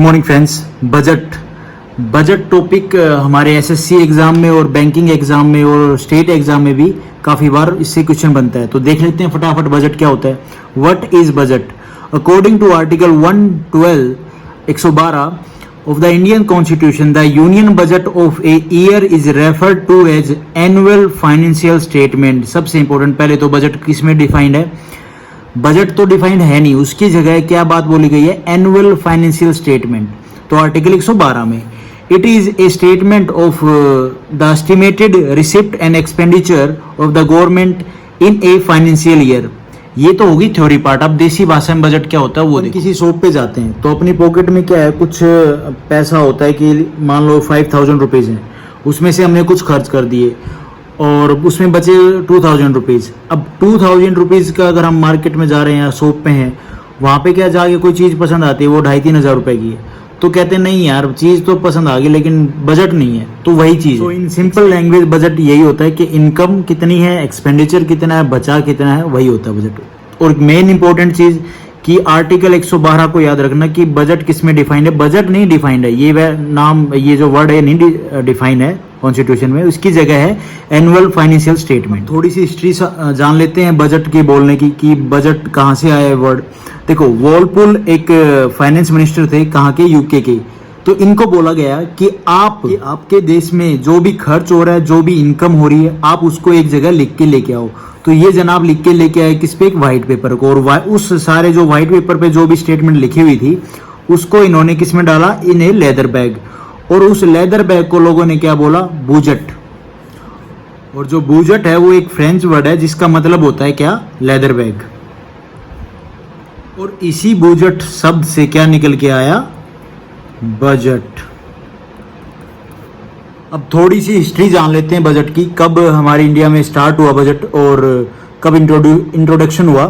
Morning friends. Budget topic हमारे SSC exam में और बैंकिंग एग्जाम में और स्टेट एग्जाम में भी काफ़ी बार इससे क्वेश्चन बनता है। तो देख लेते हैं फटाफट बजट क्या होता है। What is budget? According to article 112 of the Indian Constitution, the Union Budget of a year is referred to as annual financial statement। सबसे इंपॉर्टेंट, पहले तो बजट किस में डिफाइंड है? बजट तो डिफाइंड है नहीं, उसकी जगह क्या बात बोली गई है? Annual financial statement. तो आर्टिकल 112 में it is a statement of the estimated receipt and expenditure of the government in a financial year. ये तो होगी थ्योरी पार्ट। अब देसी भाषा में बजट क्या होता है वो किसी शॉप पे जाते हैं तो अपनी पॉकेट में क्या है, कुछ पैसा होता है कि मान लो 5000 रुपीज़ हैं, उसमें से हमने कुछ खर्च कर दिए और उसमें बचे 2000 रुपीज़। अब 2000 रुपीज़ का अगर हम मार्केट में जा रहे हैं या शॉप पे हैं, वहाँ पे क्या जाके कोई चीज़ पसंद आती है, वो 2500-3000 रुपए की है, तो कहते हैं नहीं यार चीज़ तो पसंद आ गई लेकिन बजट नहीं है। तो वही चीज़ तो इन सिंपल लैंग्वेज बजट यही होता है कि इनकम कितनी है, एक्सपेंडिचर कितना है, बचा कितना है, वही होता है बजट। और मेन इंपॉर्टेंट चीज़ कि आर्टिकल 112 को याद रखना कि बजट किस में डिफाइंड है। बजट नहीं डिफाइंड है, ये नाम, ये जो वर्ड है नहीं डिफाइंड है कॉन्स्टिट्यूशन में, उसकी जगह है एनुअल फाइनेंशियल स्टेटमेंट। थोड़ी सी हिस्ट्री जान लेते हैं बजट की बोलने की कि बजट कहाँ से आया है वर्ड। देखो, वॉलपुल एक फाइनेंस मिनिस्टर थे, कहाँ के? यूके के। तो इनको बोला गया कि आपके देश में जो भी खर्च हो रहा है, जो भी इनकम हो रही है, आप उसको एक जगह लिख के लेके आओ। तो ये जनाब लिख के लेके आए किस पे? एक व्हाइट पेपर को। और उस सारे जो व्हाइट पेपर पे जो भी स्टेटमेंट लिखी हुई थी उसको इन्होंने किस में डाला? इन ए लेदर बैग। और उस लेदर बैग को लोगों ने क्या बोला? बूजट। और जो बूजट है वो एक फ्रेंच वर्ड है जिसका मतलब होता है क्या? Leather bag. और इसी बूजट शब्द से क्या निकल के आया? बजट। अब थोड़ी सी हिस्ट्री जान लेते हैं बजट की, कब हमारे इंडिया में स्टार्ट हुआ बजट और कब इंट्रोडक्शन हुआ।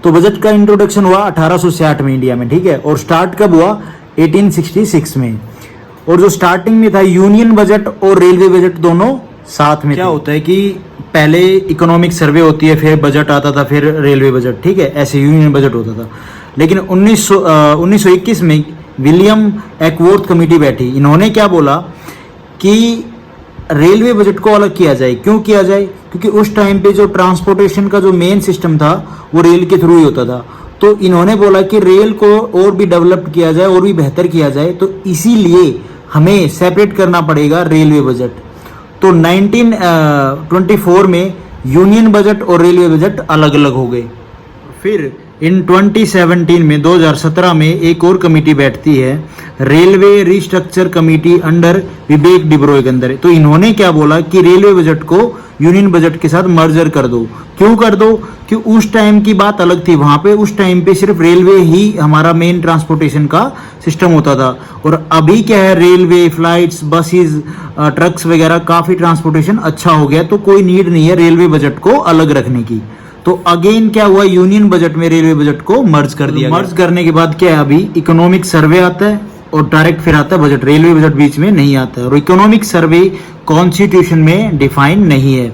तो बजट का इंट्रोडक्शन हुआ 1860 में इंडिया में, ठीक है। और स्टार्ट कब हुआ? 1866 में। और जो स्टार्टिंग में था यूनियन बजट और रेलवे बजट दोनों साथ में। क्या होता है कि पहले इकोनॉमिक सर्वे होती है, फिर बजट आता था, फिर रेलवे बजट, ठीक है, ऐसे यूनियन बजट होता था। लेकिन 1921 में विलियम एक्वॉर्थ कमेटी बैठी। इन्होंने क्या बोला कि रेलवे बजट को अलग किया जाए। क्यों किया जाए? क्योंकि उस टाइम पे जो ट्रांसपोर्टेशन का जो मेन सिस्टम था वो रेल के थ्रू ही होता था। तो इन्होंने बोला कि रेल को और भी डेवलप किया जाए और भी बेहतर किया जाए, तो इसीलिए हमें सेपरेट करना पड़ेगा रेलवे बजट। तो 1924 में यूनियन बजट और रेलवे बजट अलग अलग हो गए। फिर इन 2017 में 2017 में एक और कमेटी बैठती है, रेलवे रिस्ट्रक्चर कमेटी अंडर विवेक डिब्रोय के अंदर। तो इन्होंने क्या बोला कि रेलवे बजट को यूनियन बजट के साथ मर्जर कर दो। क्यों कर दो? कि उस टाइम की बात अलग थी, वहां पे उस टाइम पे सिर्फ रेलवे ही हमारा मेन ट्रांसपोर्टेशन का सिस्टम होता था। और अभी क्या है, रेलवे, फ्लाइट्स, बसेस, ट्रक्स वगैरह काफी ट्रांसपोर्टेशन अच्छा हो गया, तो कोई नीड नहीं है रेलवे बजट को अलग रखने की। तो अगेन क्या हुआ, यूनियन बजट में रेलवे बजट को मर्ज कर दिया। मर्ज करने के बाद क्या है, अभी इकोनॉमिक सर्वे आता है और डायरेक्ट फिर आता है बजट। रेलवे बजट बीच में नहीं आता है। और इकोनॉमिक सर्वे कॉन्स्टिट्यूशन में डिफाइन नहीं है।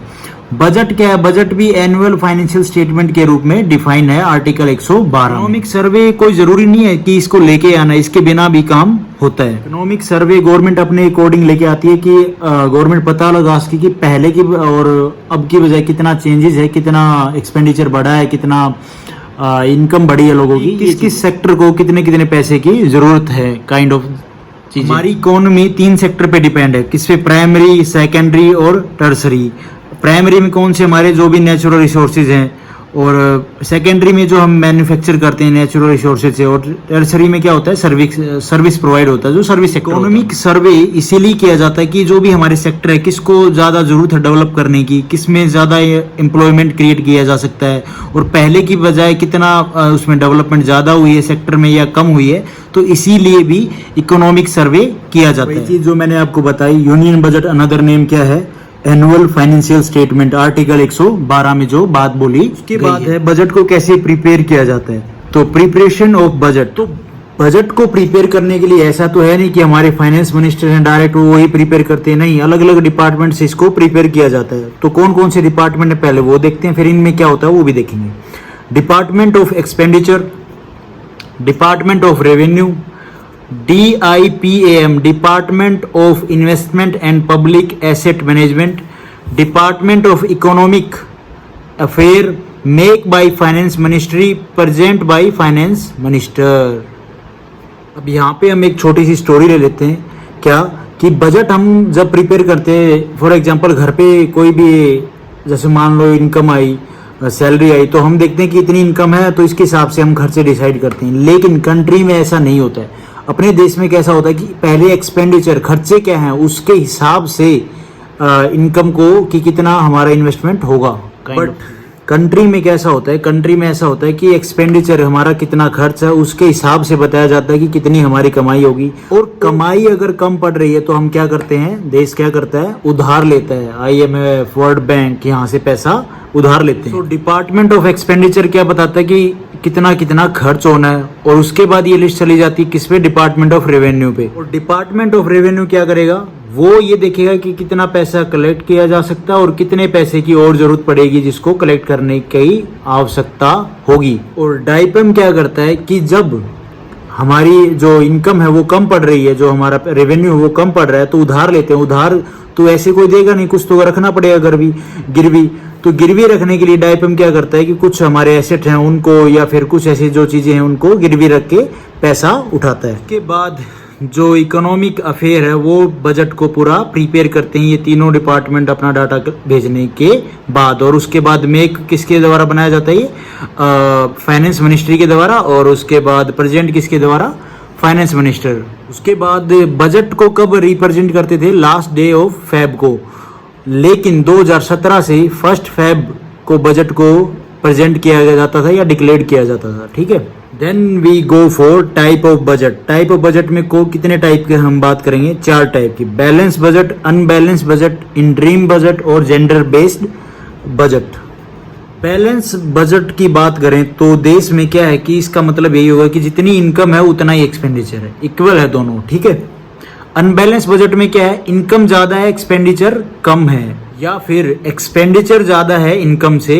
बजट क्या है? बजट भी एनुअल फाइनेंशियल स्टेटमेंट के रूप में डिफाइन है आर्टिकल 112। इकोनॉमिक सर्वे कोई जरूरी नहीं है कि इसको लेके आना, इसके बिना भी काम होता है। इकोनॉमिक सर्वे गवर्नमेंट अपने अकॉर्डिंग लेके आती है कि गवर्नमेंट पता लगा सके कि पहले की और अब की बजाय कितना चेंजेस है, कितना एक्सपेंडिचर बढ़ा है, कितना इनकम बढ़ी है लोगों की, किस किस सेक्टर को कितने कितने पैसे की जरूरत है, काइंड ऑफ चीज। हमारी इकोनॉमी 3 सेक्टर पे डिपेंड है। किस पे? प्राइमरी, सेकेंडरी और टर्सरी। प्राइमरी में कौन से? हमारे जो भी नेचुरल रिसोर्सेज हैं, और सेकेंडरी में जो हम मैन्युफैक्चर करते हैं नेचुरल रिसोर्सेज से, और टर्सरी में क्या होता है? सर्विस प्रोवाइड होता है, जो सर्विस सेक्टर। इकोनॉमिक सर्वे इसीलिए किया जाता है कि जो भी हमारे सेक्टर है, किसको ज़्यादा जरूरत है डेवलप करने की, किस में ज़्यादा एम्प्लॉयमेंट क्रिएट किया जा सकता है, और पहले की बजाय कितना उसमें डेवलपमेंट ज़्यादा हुई है सेक्टर में या कम हुई है। तो इसीलिए भी इकोनॉमिक सर्वे किया जाता है। चीज़ जो मैंने आपको बताई, यूनियन बजट अनदर नेम क्या है? Annual financial statement. आर्टिकल 112 में जो बात बोली उसके बाद है बजट को कैसे प्रिपेयर किया जाता है। तो प्रिपरेशन ऑफ बजट, तो बजट को प्रिपेयर करने के लिए ऐसा तो है नहीं कि हमारे फाइनेंस मिनिस्टर हैं डायरेक्ट वो ही प्रिपेयर करते हैं, नहीं, अलग अलग डिपार्टमेंट से इसको प्रिपेयर किया जाता है। तो कौन कौन से डिपार्टमेंट है पहले वो देखते हैं, फिर इनमें क्या होता है वो भी देखेंगे। Department of expenditure, department of revenue, DIPAM, department of investment and public asset management, department of economic affair, make by finance ministry, present by finance minister. अब यहाँ पे हम एक छोटी सी स्टोरी ले लेते हैं, क्या कि बजट हम जब प्रिपेयर करते हैं, फॉर एग्जांपल घर पे कोई भी, जैसे मान लो इनकम आई, सैलरी आई, तो हम देखते हैं कि इतनी इनकम है तो इसके हिसाब से हम खर्चे डिसाइड करते हैं। लेकिन कंट्री में ऐसा नहीं होता है। अपने देश में कैसा होता है कि पहले एक्सपेंडिचर, खर्चे क्या हैं, उसके हिसाब से इनकम को कि कितना हमारा इन्वेस्टमेंट होगा। बट कंट्री में कैसा होता है, कंट्री में ऐसा होता है कि एक्सपेंडिचर हमारा कितना खर्च है उसके हिसाब से बताया जाता है कि कितनी हमारी कमाई होगी। और कमाई अगर कम पड़ रही है तो हम क्या करते हैं, देश क्या करता है, उधार लेता है। IMF, वर्ल्ड बैंक, यहाँ से पैसा उधार लेते हैं। तो डिपार्टमेंट ऑफ एक्सपेंडिचर क्या बताता है कि कितना कितना खर्च होना है, और उसके बाद ये लिस्ट चली जाती है किस पे, डिपार्टमेंट ऑफ रेवेन्यू पे। और डिपार्टमेंट ऑफ रेवेन्यू क्या करेगा, वो ये देखेगा कि कितना पैसा कलेक्ट किया जा सकता है और कितने पैसे की और जरूरत पड़ेगी जिसको कलेक्ट करने की आवश्यकता होगी। और डाइपम क्या करता है कि जब हमारी जो इनकम है वो कम पड़ रही है, जो हमारा रेवेन्यू है वो कम पड़ रहा है, तो उधार लेते हैं। उधार तो ऐसे कोई देगा नहीं, कुछ तो रखना पड़ेगा गिरवी। तो गिरवी रखने के लिए डाइपम क्या करता है कि कुछ हमारे एसेट हैं उनको, या फिर कुछ ऐसी जो चीजें हैं उनको गिरवी रख के पैसा उठाता है। उसके बाद जो इकोनॉमिक अफेयर है वो बजट को पूरा प्रिपेयर करते हैं, ये तीनों डिपार्टमेंट अपना डाटा भेजने के बाद। और उसके बाद मेक किसके द्वारा बनाया जाता है, ये फाइनेंस मिनिस्ट्री के द्वारा। और उसके बाद प्रेजेंट किसके द्वारा, फाइनेंस मिनिस्टर। उसके बाद बजट को कब रिप्रेजेंट करते थे, लास्ट डे ऑफ फेब को। लेकिन 2017 से 1 फेब को बजट को प्रेजेंट किया जाता था या डिक्लेयर किया जाता था, ठीक है। Then we go for type of budget. Type of budget में को कितने टाइप के हम बात करेंगे, 4 टाइप की, balance budget, unbalance budget, interim budget और gender based budget. Balance budget की बात करें तो देश में क्या है कि इसका मतलब यही होगा कि जितनी इनकम है उतना ही एक्सपेंडिचर है, इक्वल है दोनों, ठीक है। अनबैलेंस बजट में क्या है, इनकम ज्यादा है एक्सपेंडिचर कम है, या फिर एक्सपेंडिचर ज्यादा है इनकम से,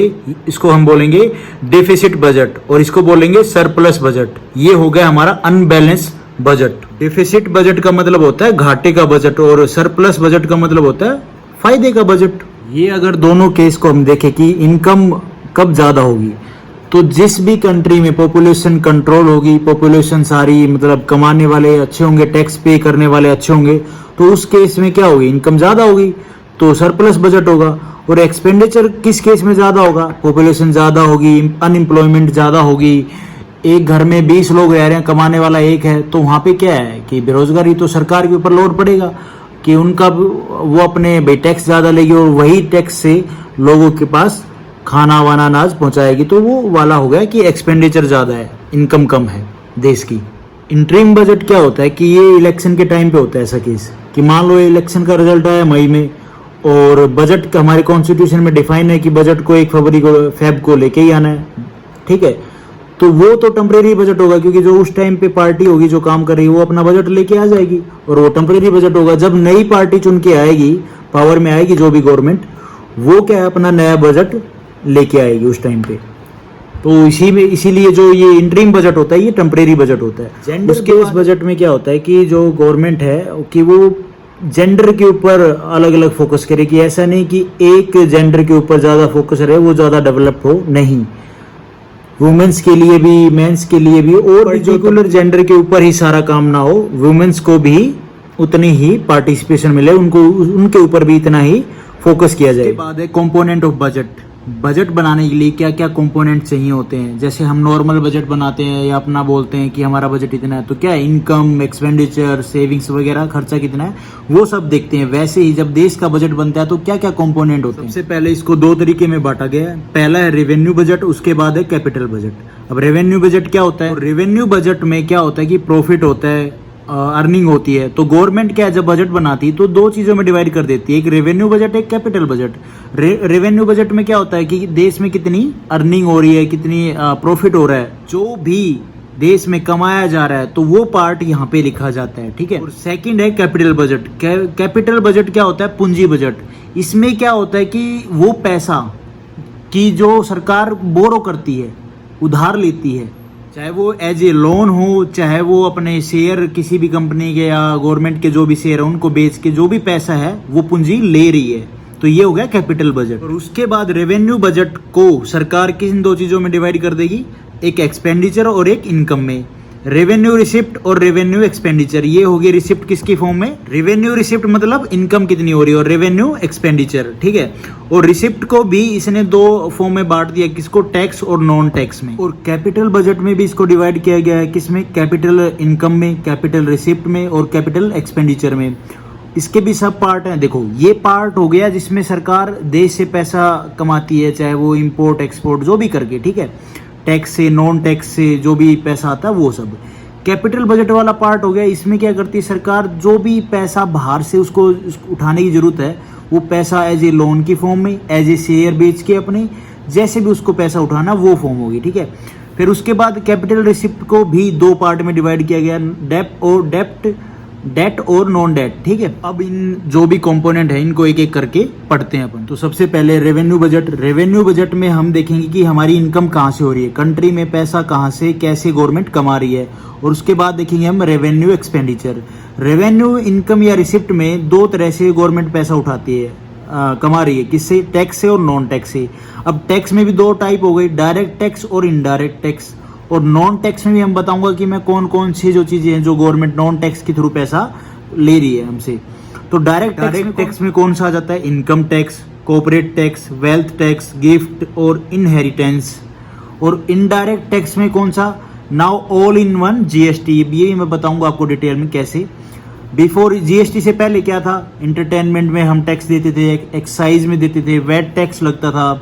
इसको हम बोलेंगे डेफिसिट बजट, और इसको बोलेंगे सरप्लस बजट। ये हो गया हमारा अनबैलेंस बजट। डेफिसिट बजट का मतलब होता है घाटे का बजट, और सरप्लस बजट का मतलब होता है फायदे का बजट। ये अगर दोनों केस को हम देखें कि इनकम कब ज्यादा होगी, तो जिस भी कंट्री में पॉपुलेशन कंट्रोल होगी, पॉपुलेशन सारी मतलब कमाने वाले अच्छे होंगे, टैक्स पे करने वाले अच्छे होंगे, तो उस केस में क्या होगी, इनकम ज्यादा होगी, तो सरप्लस बजट होगा। और एक्सपेंडिचर किस केस में ज्यादा होगा, पॉपुलेशन ज्यादा होगी, अनएम्प्लॉयमेंट ज्यादा होगी, एक घर में 20 लोग रह रहे हैं, कमाने वाला एक है, तो वहां पे क्या है कि बेरोजगारी, तो सरकार के ऊपर लोड पड़ेगा कि उनका वो अपने भाई टैक्स ज्यादा लेगी, और वही टैक्स से लोगों के पास खाना वाना अनाज पहुंचाएगी, तो वो वाला हो गया कि एक्सपेंडिचर ज्यादा है, इनकम कम है देश की। इंटरिम बजट क्या होता है कि ये इलेक्शन के टाइम पे होता है ऐसा केस कि मान लो इलेक्शन का रिजल्ट आया मई में, और बजट हमारे कॉन्स्टिट्यूशन में डिफाइन है कि बजट को 1 फरवरी को फेब को लेके ही आना है, ठीक है। तो वो तो टेम्परेरी बजट होगा, क्योंकि जो उस टाइम पे पार्टी होगी जो काम कर रही है वो अपना बजट लेके आ जाएगी, और वो टेम्परेरी बजट होगा। जब नई पार्टी चुन के आएगी, पावर में आएगी जो भी गवर्नमेंट, वो क्या है अपना नया बजट लेके आएगी उस टाइम पे। तो इसीलिए जो ये इंटरिम बजट होता है ये टेम्परेरी बजट होता है। उसके इस बजट में क्या होता है कि जो गवर्नमेंट है कि वो जेंडर के ऊपर अलग अलग फोकस करे, कि ऐसा नहीं कि एक जेंडर के ऊपर ज्यादा फोकस रहे, वो ज्यादा डेवलप हो, नहीं, वुमेन्स के लिए भी, मेंस के लिए भी, और पर्टिकुलर जेंडर के ऊपर ही सारा काम ना हो, वुमेन्स को भी उतनी ही पार्टिसिपेशन मिले, उनको उनके ऊपर भी इतना ही फोकस किया जाए। उसके बाद है कंपोनेंट ऑफ बजट। बजट बनाने के लिए क्या क्या कंपोनेंट चाहिए होते हैं, जैसे हम नॉर्मल बजट बनाते हैं या अपना बोलते हैं कि हमारा बजट इतना है, तो क्या है, इनकम, एक्सपेंडिचर, सेविंग्स वगैरह, खर्चा कितना है, वो सब देखते हैं। वैसे ही जब देश का बजट बनता है तो क्या क्या कंपोनेंट होते हैं। सबसे पहले इसको 2 तरीके में बांटा गया है, पहला है रेवेन्यू बजट, उसके बाद है कैपिटल बजट। अब रेवेन्यू बजट क्या होता है, रेवेन्यू बजट में क्या होता है कि प्रॉफिट होता है, अर्निंग होती है। तो गवर्नमेंट क्या है, जब बजट बनाती है तो 2 चीजों में डिवाइड कर देती है, एक रेवेन्यू बजट, एक कैपिटल बजट। रेवेन्यू बजट में क्या होता है कि देश में कितनी अर्निंग हो रही है, कितनी प्रॉफिट हो रहा है, जो भी देश में कमाया जा रहा है, तो वो पार्ट यहाँ पे लिखा जाता है, ठीक है। और सेकंड है कैपिटल बजट। कैपिटल बजट क्या होता है, पूंजी बजट। इसमें क्या होता है कि वो पैसा की जो सरकार बोरो करती है, उधार लेती है, चाहे वो एज ए लोन हो, चाहे वो अपने शेयर किसी भी कंपनी के या गवर्नमेंट के जो भी शेयर है उनको बेच के जो भी पैसा है वो पूंजी ले रही है। तो ये हो गया कैपिटल बजट। और उसके बाद रेवेन्यू बजट को सरकार किन दो चीजों में डिवाइड कर देगी, एक एक्सपेंडिचर और एक इनकम में। रेवेन्यू रिसिप्ट और रेवेन्यू एक्सपेंडिचर, ये होगी रिसिप्ट किसकी फॉर्म में, रेवेन्यू रिसिप्ट मतलब इनकम कितनी हो रही है, और रेवेन्यू एक्सपेंडिचर, ठीक है। और रिसिप्ट को भी इसने दो फॉर्म में बांट दिया, किसको, टैक्स और नॉन टैक्स में। और कैपिटल बजट में भी इसको डिवाइड किया गया है, किसमें, कैपिटल इनकम में, कैपिटल रिसिप्ट में और कैपिटल एक्सपेंडिचर में। इसके भी सब पार्ट हैं। देखो ये पार्ट हो गया जिसमें सरकार देश से पैसा कमाती है, चाहे वो इंपोर्ट एक्सपोर्ट जो भी करके, ठीक है, टैक्स से, नॉन टैक्स से जो भी पैसा आता है वो सब। कैपिटल बजट वाला पार्ट हो गया, इसमें क्या करती है सरकार, जो भी पैसा बाहर से उसको उठाने की जरूरत है वो पैसा एज ए लोन की फॉर्म में, एज ए शेयर बेच के अपने जैसे भी उसको पैसा उठाना वो फॉर्म होगी, ठीक है। फिर उसके बाद कैपिटल रिसिप्ट को भी दो पार्ट में डिवाइड किया गया, डेट और नॉन डेट, ठीक है। अब इन जो भी कंपोनेंट है इनको एक एक करके पढ़ते हैं अपन। तो सबसे पहले रेवेन्यू बजट। रेवेन्यू बजट में हम देखेंगे कि हमारी इनकम कहाँ से हो रही है, कंट्री में पैसा कहाँ से कैसे गवर्नमेंट कमा रही है। और उसके बाद देखेंगे हम रेवेन्यू एक्सपेंडिचर। रेवेन्यू इनकम या रिसिप्ट में दो तरह से गवर्नमेंट पैसा उठाती है, कमा रही है, किससे, टैक्स से और नॉन टैक्स से। अब टैक्स में भी दो टाइप हो गई, डायरेक्ट टैक्स और इनडायरेक्ट टैक्स। और नॉन टैक्स में भी हम बताऊंगा कि मैं कौन कौन सी जो चीजें हैं जो गवर्नमेंट नॉन टैक्स के थ्रू पैसा ले रही है हमसे। तो डायरेक्ट टैक्स में कौन सा आ जाता है, income tax, corporate tax, wealth tax, gift और इनहेरिटेंस। और इनडायरेक्ट टैक्स में कौन सा, now all in one GST. ये मैं बताऊंगा आपको डिटेल में कैसे। बिफोर जीएसटी से पहले क्या था, एंटरटेनमेंट में हम टैक्स देते थे, एक्साइज में देते थे, वैट टैक्स लगता था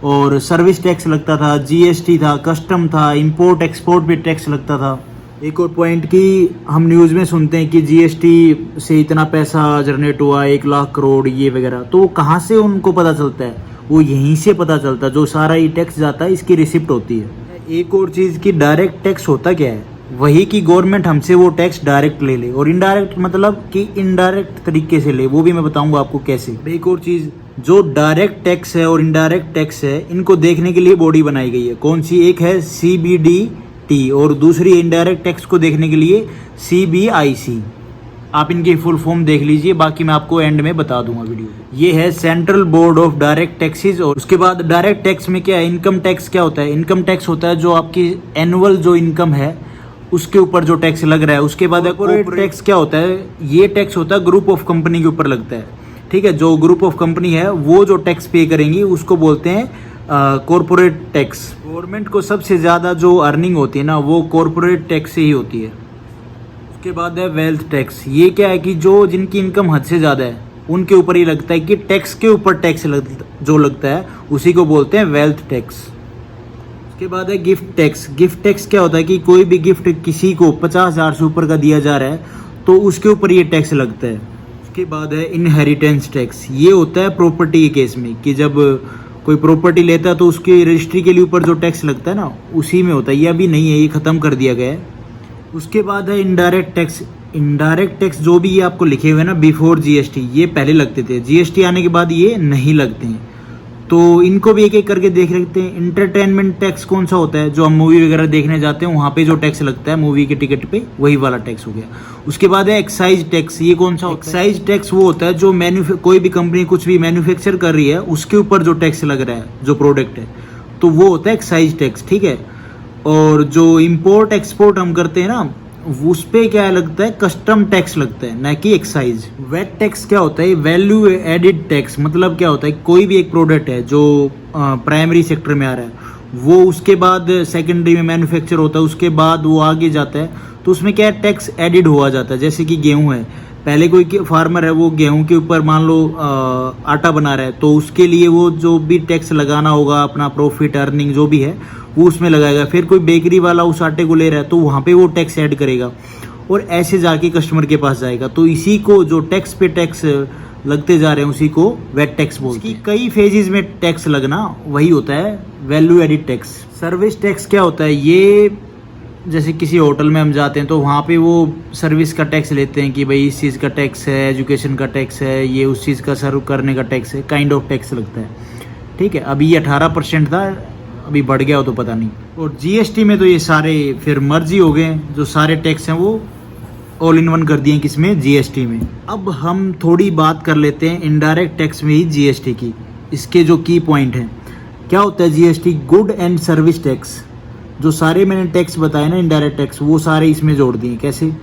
और सर्विस टैक्स लगता था, जीएसटी था, कस्टम था, इंपोर्ट एक्सपोर्ट पे टैक्स लगता था। एक और पॉइंट कि हम न्यूज़ में सुनते हैं कि जीएसटी से इतना पैसा जनरेट हुआ, 1 लाख करोड़ ये वगैरह, तो वो कहाँ से उनको पता चलता है, वो यहीं से पता चलता है। जो सारा ये टैक्स जाता है इसकी रिसिप्ट होती है। एक और चीज़ कि डायरेक्ट टैक्स होता क्या है, वही कि गवर्नमेंट हमसे वो टैक्स डायरेक्ट ले ले, और इनडायरेक्ट मतलब कि इनडायरेक्ट तरीके से ले, वो भी मैं बताऊंगा आपको कैसे। एक और चीज़, जो डायरेक्ट टैक्स है और इनडायरेक्ट टैक्स है इनको देखने के लिए बॉडी बनाई गई है। कौन सी, एक है CBDT और दूसरी इनडायरेक्ट टैक्स को देखने के लिए CBIC। आप इनकी फुल फॉर्म देख लीजिए, बाकी मैं आपको एंड में बता दूंगा वीडियो। ये है central board of direct taxes. और उसके बाद डायरेक्ट टैक्स में क्या है, इनकम टैक्स क्या होता है, इनकम टैक्स होता है जो आपकी एनुअल जो इनकम है उसके ऊपर जो टैक्स लग रहा है। उसके बाद कॉर्पोरेट टैक्स क्या होता है, ये टैक्स होता है ग्रुप ऑफ कंपनी के ऊपर लगता है, ठीक है। जो ग्रुप ऑफ कंपनी है वो जो टैक्स पे करेंगी उसको बोलते हैं कॉर्पोरेट टैक्स। गवर्नमेंट को सबसे ज़्यादा जो अर्निंग होती है ना वो कॉर्पोरेट टैक्स से ही होती है। उसके बाद है वेल्थ टैक्स। ये क्या है कि जो जिनकी इनकम हद से ज़्यादा है उनके ऊपर ही लगता है, कि टैक्स के ऊपर टैक्स जो लगता है उसी को बोलते हैं वेल्थ टैक्स। उसके बाद है गिफ्ट टैक्स। गिफ्ट टैक्स क्या होता है कि कोई भी गिफ्ट किसी को 50,000 से ऊपर का दिया जा रहा है तो उसके ऊपर ये टैक्स लगता है। उसके बाद है इनहेरिटेंस टैक्स। ये होता है प्रॉपर्टी के केस में, कि जब कोई प्रॉपर्टी लेता है तो उसकी रजिस्ट्री के लिए ऊपर जो टैक्स लगता है ना उसी में होता है। ये अभी नहीं है, ये ख़त्म कर दिया गया है। उसके बाद है इनडायरेक्ट टैक्स। इनडायरेक्ट टैक्स जो भी ये आपको लिखे हुए हैं ना बिफोर जीएसटी, ये पहले लगते थे, जीएसटी आने के बाद ये नहीं लगते हैं। तो इनको भी एक एक करके देख लेते हैं। इंटरटेनमेंट टैक्स कौन सा होता है, जो हम मूवी वगैरह देखने जाते हैं वहाँ पे जो टैक्स लगता है मूवी के टिकट पे, वही वाला टैक्स हो गया। उसके बाद है एक्साइज टैक्स। ये कौन सा होता है, एक्साइज टैक्स वो होता है जो कोई भी कंपनी कुछ भी मैन्युफैक्चर कर रही है उसके ऊपर जो टैक्स लग रहा है जो प्रोडक्ट है, तो वो होता है एक्साइज टैक्स, ठीक है। और जो इम्पोर्ट एक्सपोर्ट हम करते हैं ना उस पे क्या लगता है, कस्टम टैक्स लगता है, ना कि एक्साइज। वेट टैक्स क्या होता है, वैल्यू एडिड टैक्स। मतलब क्या होता है, कोई भी एक प्रोडक्ट है जो प्राइमरी सेक्टर में आ रहा है वो उसके बाद सेकेंडरी में मैन्युफैक्चर होता है, उसके बाद वो आगे जाता है तो उसमें क्या है, टैक्स एडिड हुआ जाता है। जैसे कि गेहूं है, पहले कोई फार्मर है वो गेहूं के ऊपर मान लो आटा बना रहा है तो उसके लिए वो जो भी टैक्स लगाना होगा अपना प्रॉफिट अर्निंग जो भी है वो उसमें लगाएगा। फिर कोई बेकरी वाला उस आटे को ले रहा है तो वहाँ पे वो टैक्स ऐड करेगा और ऐसे जाके कस्टमर के पास जाएगा। तो इसी को जो टैक्स पे टैक्स लगते जा रहे हैं उसी को वेट टैक्स बोलते हैं। कई फेजेस में टैक्स लगना वही होता है value added tax. Service tax क्या होता है, ये जैसे किसी होटल में हम जाते हैं तो वहाँ पे वो सर्विस का टैक्स लेते हैं कि भाई इस चीज़ का टैक्स है, एजुकेशन का टैक्स है, ये उस चीज़ का सर्व करने का टैक्स है, काइंड ऑफ टैक्स लगता है, ठीक है। अभी ये 18% था अभी बढ़ गया हो तो पता नहीं। और जीएसटी में तो ये सारे फिर मर्जी हो गए, जो सारे टैक्स हैं वो ऑल इन वन कर दिए किसमें, जीएसटी में। अब हम थोड़ी बात कर लेते हैं इनडायरेक्ट टैक्स में ही जीएसटी की, इसके जो की पॉइंट हैं। क्या होता है GST? Good and service tax. जो सारे मैंने टैक्स बताए ना इनडायरेक्ट टैक्स, वो सारे इसमें जोड़ दिए। कैसे?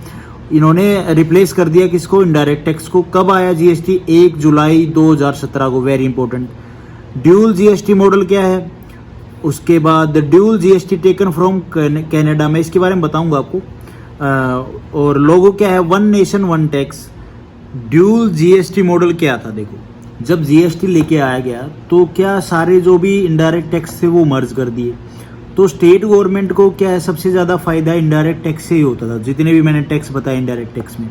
इन्होंने रिप्लेस कर दिया किसको? इनडायरेक्ट टैक्स को। कब आया जीएसटी? 1 जुलाई 2017 को। Very important. Dual GST model क्या है? उसके बाद dual GST taken from Canada में, इसके बारे में बताऊंगा आपको। और लोगो क्या है? One nation one tax. Dual GST model क्या था? देखो, जब जीएसटी लेके आया गया तो क्या सारे जो भी इनडायरेक्ट टैक्स थे वो मर्ज कर दिए। तो स्टेट गवर्नमेंट को क्या है, सबसे ज़्यादा फायदा इनडायरेक्ट टैक्स से ही होता था। जितने भी मैंने टैक्स बताए इनडायरेक्ट टैक्स में,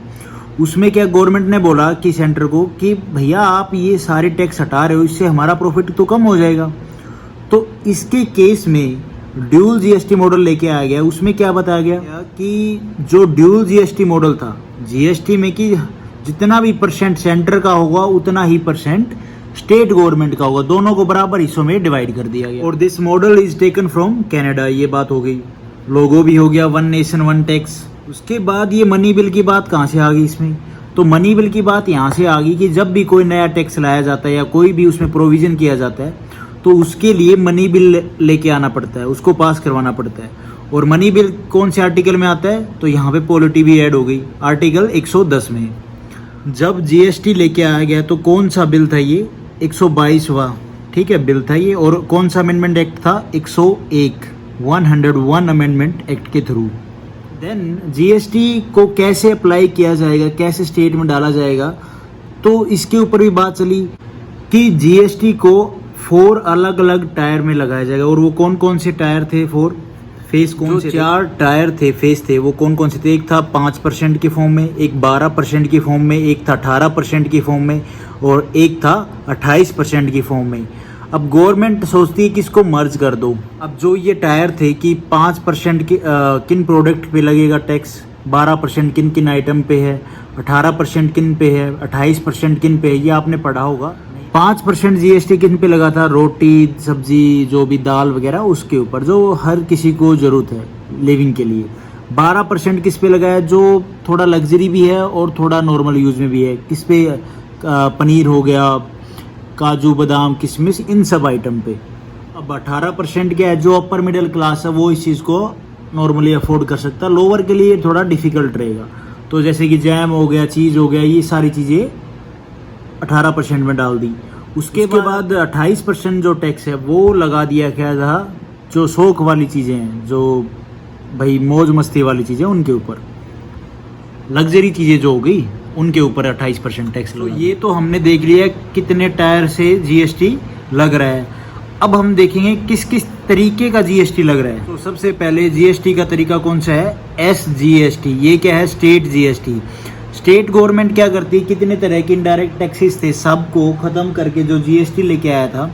उसमें क्या गवर्नमेंट ने बोला कि सेंटर को कि भैया आप ये सारे टैक्स हटा रहे हो, इससे हमारा प्रॉफिट तो कम हो जाएगा। तो इसके केस में ड्यूल जीएसटी मॉडल लेके आया गया। उसमें क्या बताया गया कि जो ड्यूल जीएसटी मॉडल था जीएसटी में, कि जितना भी परसेंट सेंटर का होगा उतना ही परसेंट स्टेट गवर्नमेंट का होगा, दोनों को बराबर हिस्सों में डिवाइड कर दिया गया। और this model is taken from Canada. ये बात हो गई। लोगो भी हो गया, वन नेशन वन टैक्स। उसके बाद ये मनी बिल की बात कहाँ से आ गई इसमें? तो मनी बिल की बात यहाँ से आ गई कि जब भी कोई नया टैक्स लाया जाता है या कोई भी उसमें प्रोविजन किया जाता है तो उसके लिए मनी बिल लेके आना पड़ता है, उसको पास करवाना पड़ता है। और मनी बिल कौन से आर्टिकल में आता है? तो यहाँ पे पॉलिटी भी ऐड हो गई, आर्टिकल 110 में। जब जीएसटी लेके आया गया तो कौन सा बिल था ये? 122वां, ठीक है, बिल था ये। और कौन सा अमेंडमेंट एक्ट था? 101 अमेंडमेंट एक्ट के थ्रू। देन जीएसटी को कैसे अप्लाई किया जाएगा, कैसे स्टेट में डाला जाएगा, तो इसके ऊपर भी बात चली कि जीएसटी को 4 अलग अलग टायर में लगाया जाएगा। और वो कौन कौन से टायर थे? 4 फेस कौन से? 4 टायर थे, फेस थे। वो कौन कौन से थे? एक था 5% के फॉर्म में, एक 12% की फॉर्म में, एक था 18% की फॉर्म में, और एक था 28% की फॉर्म में। अब गवर्नमेंट सोचती है कि इसको मर्ज कर दो। अब जो ये टायर थे कि 5% के किन प्रोडक्ट पे लगेगा टैक्स, 12% किन किन आइटम पे है, 18% किन पे है, 28% किन पे है, ये आपने पढ़ा होगा। 5% जीएसटी किन पे लगा था? रोटी, सब्जी, जो भी दाल वगैरह उसके ऊपर, जो हर किसी को ज़रूरत है लिविंग के लिए। 12% किस पे लगाया? जो थोड़ा लग्जरी भी है और थोड़ा नॉर्मल यूज़ में भी है। किस पे? पनीर हो गया, काजू बादाम किशमिश, इन सब आइटम पे। अब 18% क्या है? जो अपर मिडिल क्लास है वो इस चीज़ को नॉर्मली अफोर्ड कर सकता है, लोअर के लिए थोड़ा डिफ़िकल्ट रहेगा। तो जैसे कि जैम हो गया, चीज़ हो गया, ये सारी चीज़ें 18% में डाल दी। उसके बाद 28% जो टैक्स है वो लगा दिया गया था जो शौक वाली चीज़ें हैं, जो भाई मौज मस्ती वाली चीज़ें, उनके ऊपर। लग्जरी चीज़ें जो हो गई उनके ऊपर 28% टैक्स लगा। तो ये तो हमने देख लिया कितने टायर से जीएसटी लग रहा है। अब हम देखेंगे किस किस तरीके का जीएसटी लग रहा है। तो सबसे पहले जीएसटी का तरीका कौन सा है? एसजीएसटी। ये क्या है? State GST. स्टेट गवर्नमेंट क्या करती है, कितने तरह के इनडायरेक्ट टैक्सेस थे सबको खत्म करके जो जीएसटी लेके आया था,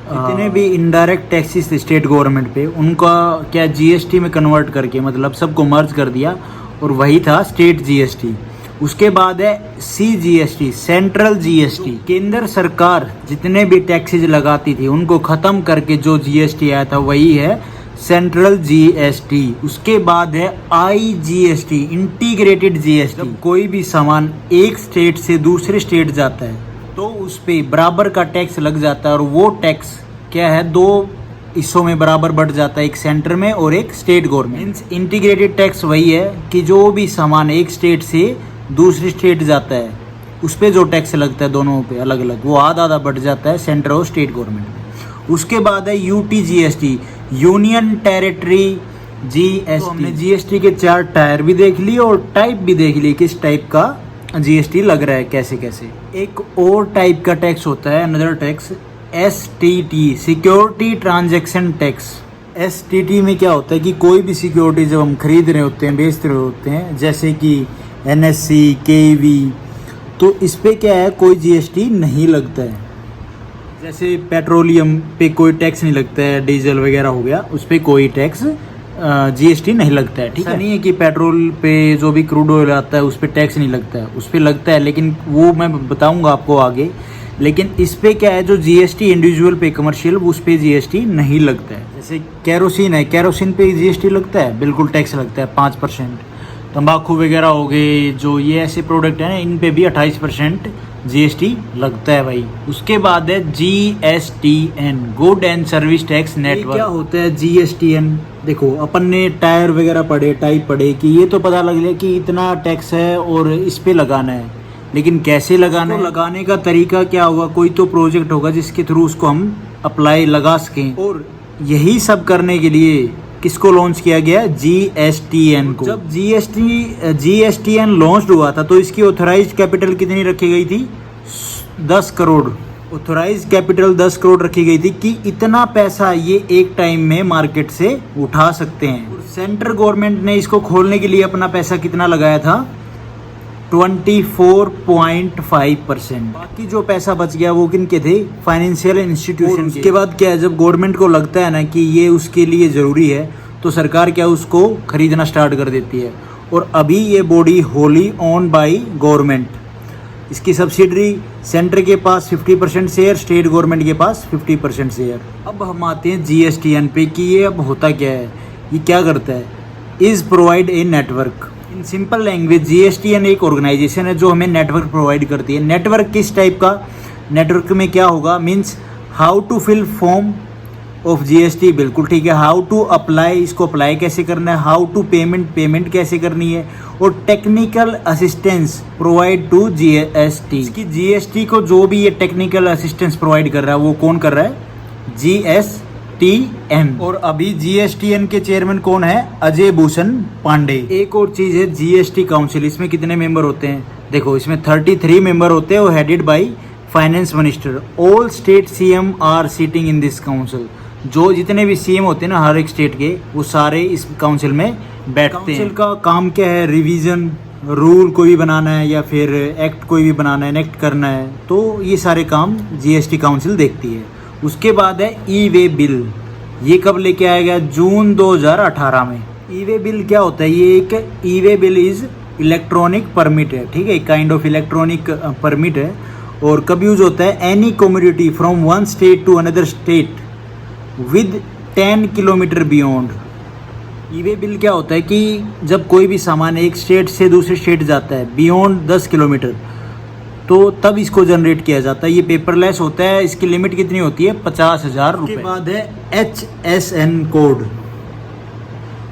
जितने भी इनडायरेक्ट टैक्सेस थे स्टेट गवर्नमेंट पे, उनका क्या जीएसटी में कन्वर्ट करके, मतलब सबको मर्ज कर दिया, और वही था स्टेट जीएसटी। उसके बाद है सीजीएसटी, सेंट्रल जीएसटी। केंद्र सरकार जितने भी टैक्सेस लगाती थी उनको खत्म करके जो जीएसटी आया था वही है सेंट्रल जीएसटी। उसके बाद है आईजीएसटी, इंटीग्रेटेड जीएसटी। जब कोई भी सामान एक स्टेट से दूसरे स्टेट जाता है तो उस पे बराबर का टैक्स लग जाता है, और वो टैक्स क्या है, 2 हिस्सों में बराबर बढ़ जाता है, एक सेंटर में और एक स्टेट गवर्नमेंट। इंटीग्रेटेड टैक्स वही है कि जो भी सामान एक स्टेट से दूसरी स्टेट जाता है उस पे जो टैक्स लगता है दोनों पे अलग अलग, वो आधा आधा बढ़ जाता है सेंटर और स्टेट गवर्नमेंट में। उसके बाद है यूटीजीएसटी, यूनियन टेरिटरी जीएसटी। तो हमने जीएसटी के 4 टायर भी देख लिए और टाइप भी देख लिए, किस टाइप का जीएसटी लग रहा है, कैसे कैसे। एक और टाइप का टैक्स होता है, another tax, STT, security transaction tax. STT में क्या होता है कि कोई भी सिक्योरिटी जब हम खरीद रहे होते हैं, बेच रहे होते हैं, जैसे कि एनएससी, केवी, तो इस पे क्या है, कोई जीएसटी नहीं लगता है। जैसे पेट्रोलियम पे कोई टैक्स नहीं लगता है, डीजल वगैरह हो गया, उस पे कोई टैक्स जीएसटी नहीं लगता है। ठीक है, नहीं है कि पेट्रोल पे जो भी क्रूड ऑयल आता है उस पे टैक्स नहीं लगता है, उस पे लगता है, लेकिन वो मैं बताऊंगा आपको आगे। लेकिन इस पे क्या है, जो जीएसटी इंडिविजुअल पे कमर्शियल उस पे जीएसटी नहीं लगता है। जैसे कैरोसिन है, कैरोसिन पे जीएसटी लगता है, बिल्कुल टैक्स लगता है 5%। तंबाकू वगैरह हो गए, जो ये ऐसे प्रोडक्ट हैं ना, इन पे भी 28% जीएसटी लगता है भाई। उसके बाद है GSTN, good and service tax network. क्या होता है जीएसटीएन? देखो अपन ने टायर वगैरह पढ़े, टाइप पढ़े कि ये तो पता लग गया कि इतना टैक्स है और इस पे लगाना है, लेकिन कैसे लगाना है, लगाने का तरीका क्या होगा? कोई तो प्रोजेक्ट होगा जिसके थ्रू उसको हम अप्लाई लगा सकें। और यही सब करने के लिए किसको लॉन्च किया गया? जीएसटीएन को। जब जीएसटीएन लॉन्च हुआ था तो इसकी ऑथराइज्ड कैपिटल कितनी रखी गई थी? 10 करोड़। ऑथराइज्ड कैपिटल 10 करोड़ रखी गई थी कि इतना पैसा ये एक टाइम में मार्केट से उठा सकते हैं। सेंट्रल गवर्नमेंट ने इसको खोलने के लिए अपना पैसा कितना लगाया था? 24.5%। बाकी जो पैसा बच गया वो किनके थे? फाइनेंशियल इंस्टीट्यूशन के। उसके बाद क्या है, जब गवर्नमेंट को लगता है ना कि ये उसके लिए ज़रूरी है तो सरकार क्या उसको खरीदना स्टार्ट कर देती है। और अभी ये body Holi own by government. इसकी सब्सिडरी सेंटर के पास 50% शेयर, स्टेट गवर्नमेंट के पास 50% शेयर। अब हम आते हैं जीएसटीएन पे कि ये अब होता क्या है, ये क्या करता है? Is provide a network. In simple language GSTN एक ऑर्गेनाइजेशन है जो हमें नेटवर्क प्रोवाइड करती है। नेटवर्क किस टाइप का? नेटवर्क में क्या होगा? Means how to fill form of GST, बिल्कुल ठीक है। हाउ टू अप्लाई, इसको अप्लाई कैसे करना है। हाउ टू पेमेंट कैसे करनी है। और technical assistance provide to GST. इसकी जीएसटी को जो भी ये टेक्निकल असिस्टेंस प्रोवाइड कर रहा है वो कौन कर रहा है? जीएसटीएन। और अभी जीएसटीएन के चेयरमैन कौन है? अजय भूषण पांडे। एक और चीज है जीएसटी काउंसिल। इसमें कितने मेंबर होते हैं? देखो इसमें 33 मेंबर होते हैं, वो headed by finance minister. All state CM are sitting in this council. जो जितने भी सीएम होते हैं ना हर एक स्टेट के, वो सारे इस काउंसिल में बैठते हैं। काउंसिल का काम क्या है? रिवीजन, रूल कोई भी बनाना है या फिर एक्ट कोई भी बनाना है, एनेक्ट करना है, तो ये सारे काम जीएसटी काउंसिल देखती है। उसके बाद है ई वे बिल। ये कब लेके आया गया? जून 2018 में। ई वे बिल क्या होता है? ये एक E way bill is electronic permit है, ठीक है, काइंड ऑफ इलेक्ट्रॉनिक परमिट है। और कब यूज होता है? Any community from one state to another state with 10 kilometre beyond. E way bill क्या होता है कि जब कोई भी सामान एक स्टेट से दूसरे स्टेट जाता है बियॉन्ड 10 किलोमीटर, तो तब इसको जनरेट किया जाता है। ये पेपरलेस होता है। इसकी लिमिट कितनी होती है? 50,000 रुपये। उसके बाद है HSN कोड।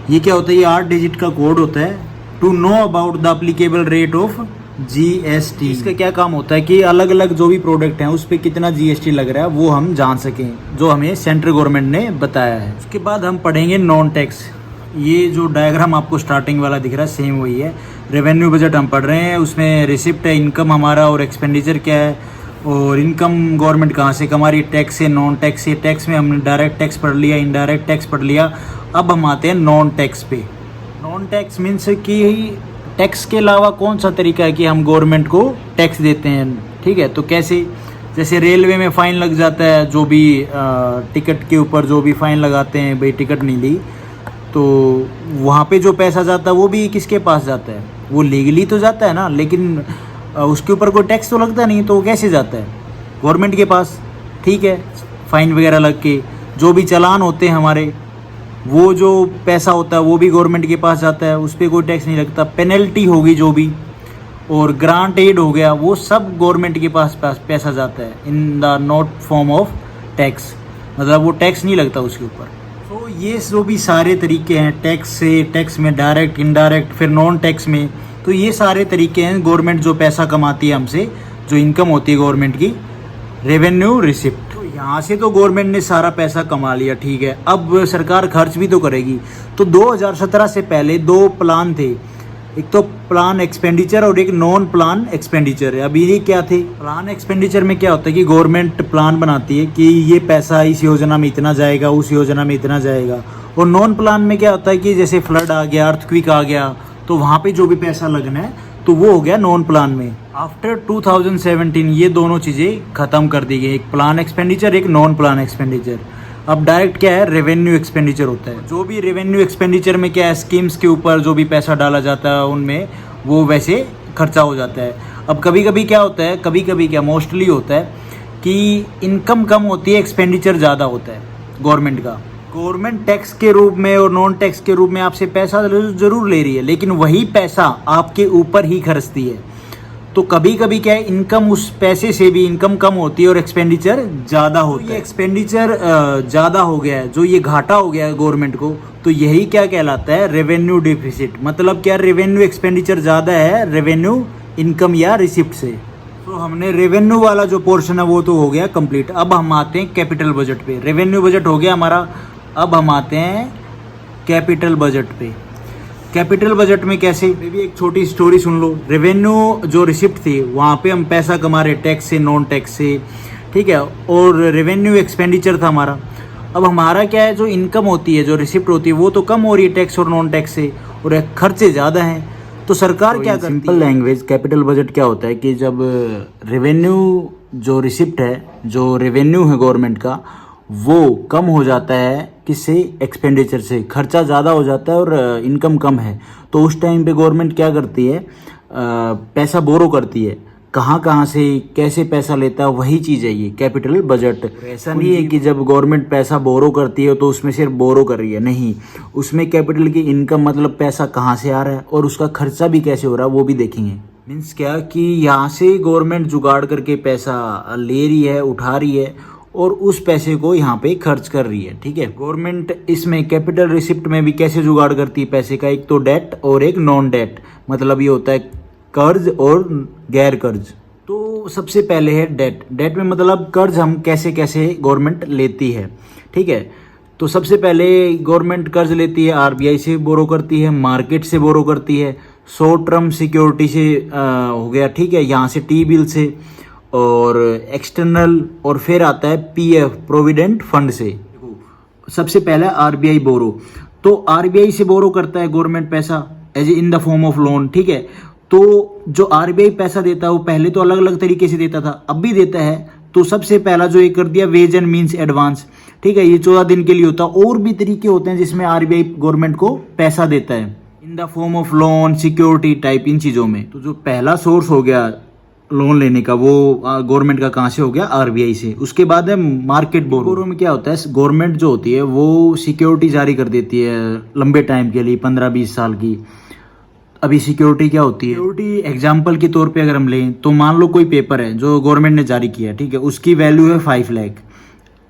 ये क्या होता है? ये 8 डिजिट का कोड होता है। To know about the applicable rate of GST. इसका क्या काम होता है कि अलग अलग जो भी प्रोडक्ट हैं उस पर कितना जीएसटी लग रहा है वो हम जान सकें, जो हमें सेंट्रल गवर्नमेंट ने बताया है। उसके बाद हम पढ़ेंगे नॉन टैक्स। ये जो डायग्राम आपको स्टार्टिंग वाला दिख रहा है सेम वही है। रेवेन्यू बजट हम पढ़ रहे हैं, उसमें रिसिप्ट है, इनकम हमारा, और एक्सपेंडिचर क्या है, और इनकम गवर्नमेंट कहाँ से कमा रही है, टैक्स से, नॉन टैक्स से। टैक्स में हमने डायरेक्ट टैक्स पढ़ लिया, इनडायरेक्ट टैक्स पढ़ लिया। अब हम आते हैं नॉन टैक्स पे। नॉन टैक्स मीन्स कि टैक्स के अलावा कौन सा तरीका है कि हम गवर्नमेंट को टैक्स देते हैं, ठीक है। तो कैसे? जैसे रेलवे में फ़ाइन लग जाता है, जो भी टिकट के ऊपर जो भी फ़ाइन लगाते हैं, भाई टिकट नहीं ली तो वहाँ पे जो पैसा जाता है वो भी किसके पास जाता है? वो लीगली तो जाता है ना, लेकिन उसके ऊपर कोई टैक्स तो लगता नहीं, तो वो कैसे जाता है? गवर्नमेंट के पास, ठीक है। फ़ाइन वगैरह लग के जो भी चालान होते हैं हमारे, वो जो पैसा होता है वो भी गवर्नमेंट के पास जाता है, उस पर कोई टैक्स नहीं लगता। पेनल्टी होगी जो भी, और ग्रांट एड हो गया, वो सब गवर्नमेंट के पास पैसा जाता है in the not form of tax, मतलब वो टैक्स नहीं लगता उसके ऊपर। तो ये जो भी सारे तरीके हैं टैक्स से, टैक्स में डायरेक्ट, इनडायरेक्ट, फिर नॉन टैक्स में, तो ये सारे तरीके हैं गवर्नमेंट जो पैसा कमाती है हमसे, जो इनकम होती है गवर्नमेंट की, रेवेन्यू रिसिप्ट। यहाँ से तो गवर्नमेंट ने सारा पैसा कमा लिया, ठीक है। अब सरकार खर्च भी तो करेगी। तो 2017 से पहले 2 प्लान थे, एक तो प्लान एक्सपेंडिचर और एक नॉन प्लान एक्सपेंडिचर है। अभी ये क्या थे? प्लान एक्सपेंडिचर में क्या होता है कि गवर्नमेंट प्लान बनाती है कि ये पैसा इस योजना में इतना जाएगा, उस योजना में इतना जाएगा। और नॉन प्लान में क्या होता है कि जैसे फ्लड आ गया, अर्थक्वेक आ गया, तो वहाँ पे जो भी पैसा लगना है तो वो हो गया नॉन प्लान में। आफ्टर 2017 ये दोनों चीज़ें ख़त्म कर दी गई, एक प्लान एक्सपेंडिचर, एक नॉन प्लान एक्सपेंडिचर। अब डायरेक्ट क्या है? रेवेन्यू एक्सपेंडिचर होता है। जो भी रेवेन्यू एक्सपेंडिचर में क्या है, स्कीम्स के ऊपर जो भी पैसा डाला जाता है उनमें वो वैसे खर्चा हो जाता है। अब कभी कभी क्या होता है, कभी कभी क्या मोस्टली होता है कि इनकम कम होती है, एक्सपेंडिचर ज़्यादा होता है गवर्नमेंट का। गवर्नमेंट टैक्स के रूप में और नॉन टैक्स के रूप में आपसे पैसा ज़रूर ले रही है, लेकिन वही पैसा आपके ऊपर ही खर्चती है। तो कभी कभी क्या है, इनकम उस पैसे से भी इनकम कम होती है और एक्सपेंडिचर ज़्यादा होता है। ये एक्सपेंडिचर ज़्यादा हो गया है, जो ये घाटा हो गया है गवर्नमेंट को, तो यही क्या कहलाता है, रेवेन्यू डिफिसिट। मतलब क्या, रेवेन्यू एक्सपेंडिचर ज़्यादा है रेवेन्यू इनकम या रिसिप्ट से। तो हमने रेवेन्यू वाला जो पोर्शन है वो तो हो गया कंप्लीट। अब हम आते हैं कैपिटल बजट पे। रेवेन्यू बजट हो गया हमारा, अब हम आते हैं कैपिटल बजट पे। कैपिटल बजट में कैसे, भी एक छोटी स्टोरी सुन लो। रेवेन्यू जो रिसिप्ट थी वहाँ पे हम पैसा कमा रहे टैक्स से, नॉन टैक्स से, ठीक है, और रेवेन्यू एक्सपेंडिचर था हमारा। अब हमारा क्या है, जो इनकम होती है, जो रिसिप्ट होती है, वो तो कम हो रही है टैक्स और नॉन टैक्स से, और खर्चे ज़्यादा हैं। तो सरकार क्या करती है, सिंपल लैंग्वेज कैपिटल बजट क्या होता है कि जब रेवेन्यू जो रिसिप्ट है, जो रेवेन्यू है गवर्नमेंट का, वो कम हो जाता है किससे, एक्सपेंडिचर से। खर्चा ज़्यादा हो जाता है और इनकम कम है, तो उस टाइम पे गवर्नमेंट क्या करती है, पैसा बोरो करती है। कहाँ कहाँ से कैसे पैसा लेता है, वही चीज़ है ये कैपिटल बजट। ऐसा नहीं है कि जब गवर्नमेंट पैसा बोरो करती है तो उसमें सिर्फ बोरो कर रही है, नहीं, उसमें कैपिटल की इनकम मतलब पैसा कहाँ से आ रहा है और उसका खर्चा भी कैसे हो रहा है वो भी देखेंगे। मीन्स क्या कि यहाँ से गवर्नमेंट जुगाड़ करके पैसा ले रही है, उठा रही है, और उस पैसे को यहाँ पे खर्च कर रही है, ठीक है। गवर्नमेंट इसमें कैपिटल रिसिप्ट में भी कैसे जुगाड़ करती है पैसे का, एक तो डेट और एक नॉन डेट। मतलब ये होता है कर्ज और गैर कर्ज। तो सबसे पहले है डेट। डेट में मतलब कर्ज हम कैसे कैसे गवर्नमेंट लेती है, ठीक है। तो सबसे पहले गवर्नमेंट कर्ज लेती है, आरबीआई से बोरो करती है, मार्केट से बोरो करती है, शॉर्ट टर्म सिक्योरिटी से हो गया, ठीक है, यहाँ से टी बिल से, और एक्सटर्नल, और फिर आता है पीएफ प्रोविडेंट फंड से। सबसे पहला आरबीआई बोरो। तो आरबीआई से बोरो करता है गवर्नमेंट पैसा as in the form of loan, ठीक है। तो जो आरबीआई पैसा देता है वो पहले तो अलग अलग तरीके से देता था, अब भी देता है। तो सबसे पहला जो ये कर दिया, वेज एंड मीन्स एडवांस, ठीक है, ये 14 दिन के लिए होता है। और भी तरीके होते हैं जिसमें आरबीआई गवर्नमेंट को पैसा देता है in the form of loan, security type, इन चीज़ों में। तो जो पहला सोर्स हो गया लोन लेने का, वो गवर्नमेंट का कहाँ से हो गया, आरबीआई से। उसके बाद है मार्केट बोरो में क्या होता है, गवर्नमेंट जो होती है वो सिक्योरिटी जारी कर देती है लंबे टाइम के लिए, 15-20 साल की। अभी सिक्योरिटी क्या होती है, सिक्योरिटी एग्जाम्पल के तौर पे अगर हम लें तो मान लो कोई पेपर है जो गवर्नमेंट ने जारी किया, ठीक है, उसकी वैल्यू है 5 लाख।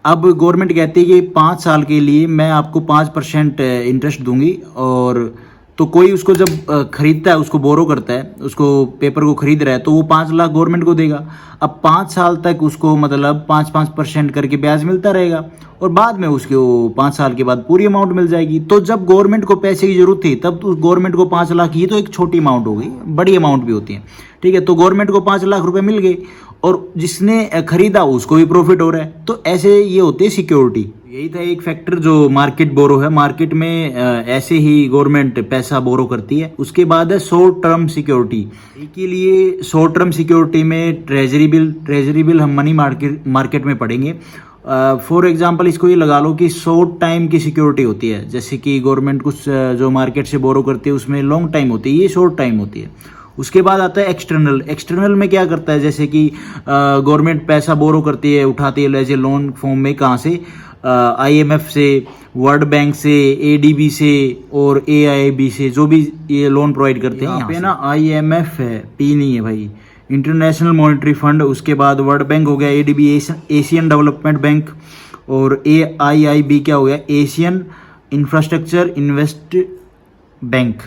अब गवर्नमेंट कहती है कि 5 साल के लिए मैं आपको 5% इंटरेस्ट दूंगी, और तो कोई उसको जब खरीदता है, उसको बोरो करता है, उसको पेपर को खरीद रहा है, तो वो 5 लाख गवर्नमेंट को देगा। अब 5 साल तक उसको मतलब 5% करके ब्याज मिलता रहेगा, और बाद में उसके वो 5 साल के बाद पूरी अमाउंट मिल जाएगी। तो जब गवर्नमेंट को पैसे की जरूरत थी तब तो गवर्नमेंट को 5 लाख, ये तो एक छोटी अमाउंट हो गई, बड़ी अमाउंट भी होती है, ठीक है। तो गवर्नमेंट को 5 लाख रुपए मिल गए, और जिसने खरीदा उसको भी प्रॉफिट हो रहा है। तो ऐसे ये होती है सिक्योरिटी। यही था एक फैक्टर जो मार्केट बोरो है। मार्केट में ऐसे ही गवर्नमेंट पैसा बोरो करती है। उसके बाद है शॉर्ट टर्म सिक्योरिटी के लिए। शॉर्ट टर्म सिक्योरिटी में ट्रेजरी बिल हम मनी मार्केट में पढ़ेंगे। फॉर एग्जांपल इसको ये लगा लो कि शॉर्ट टाइम की सिक्योरिटी होती है, जैसे कि गवर्नमेंट कुछ जो मार्केट से बोरो करती है उसमें लॉन्ग टाइम होती है, ये शॉर्ट टाइम होती है। उसके बाद आता है एक्सटर्नल। एक्सटर्नल में क्या करता है, जैसे कि गवर्नमेंट पैसा बोरो करती है, उठाती है एज ए लोन फॉर्म में, कहाँ से, आईएमएफ से, वर्ल्ड बैंक से, एडीबी से और एआईबी से, जो भी ये लोन प्रोवाइड करते हैं। यहाँ पे ना आईएमएफ है, पी नहीं है भाई, इंटरनेशनल मॉनेटरी फंड। उसके बाद वर्ल्ड बैंक हो गया, एडीबी एशियन डेवलपमेंट बैंक, और एआईआईबी क्या हो गया, एशियन इंफ्रास्ट्रक्चर इन्वेस्ट बैंक।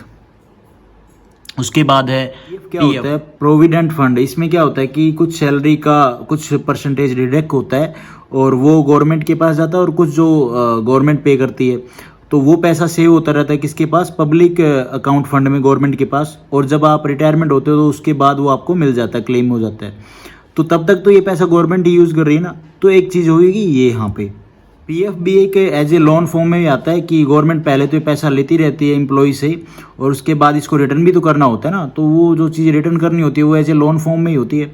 उसके बाद है क्या होता है, प्रोविडेंट फंड। इसमें क्या होता है कि कुछ सैलरी का कुछ परसेंटेज डिडक्ट होता है और वो गवर्नमेंट के पास जाता है, और कुछ जो गवर्नमेंट पे करती है, तो वो पैसा सेव होता रहता है किसके पास, पब्लिक अकाउंट फंड में, गवर्नमेंट के पास। और जब आप रिटायरमेंट होते हो तो उसके बाद वो आपको मिल जाता है, क्लेम हो जाता है। तो तब तक तो ये पैसा गवर्नमेंट ही यूज़ कर रही है ना। तो एक चीज़ होगी ये यहाँ पे पीएफ भी एक एज ए लोन फॉर्म में आता है कि गवर्नमेंट पहले तो ये पैसा लेती रहती है एम्प्लॉय से, और उसके बाद इसको रिटर्न भी तो करना होता है ना। तो वो जो चीज़ रिटर्न करनी होती है वो एज ए लोन फॉर्म में ही होती है।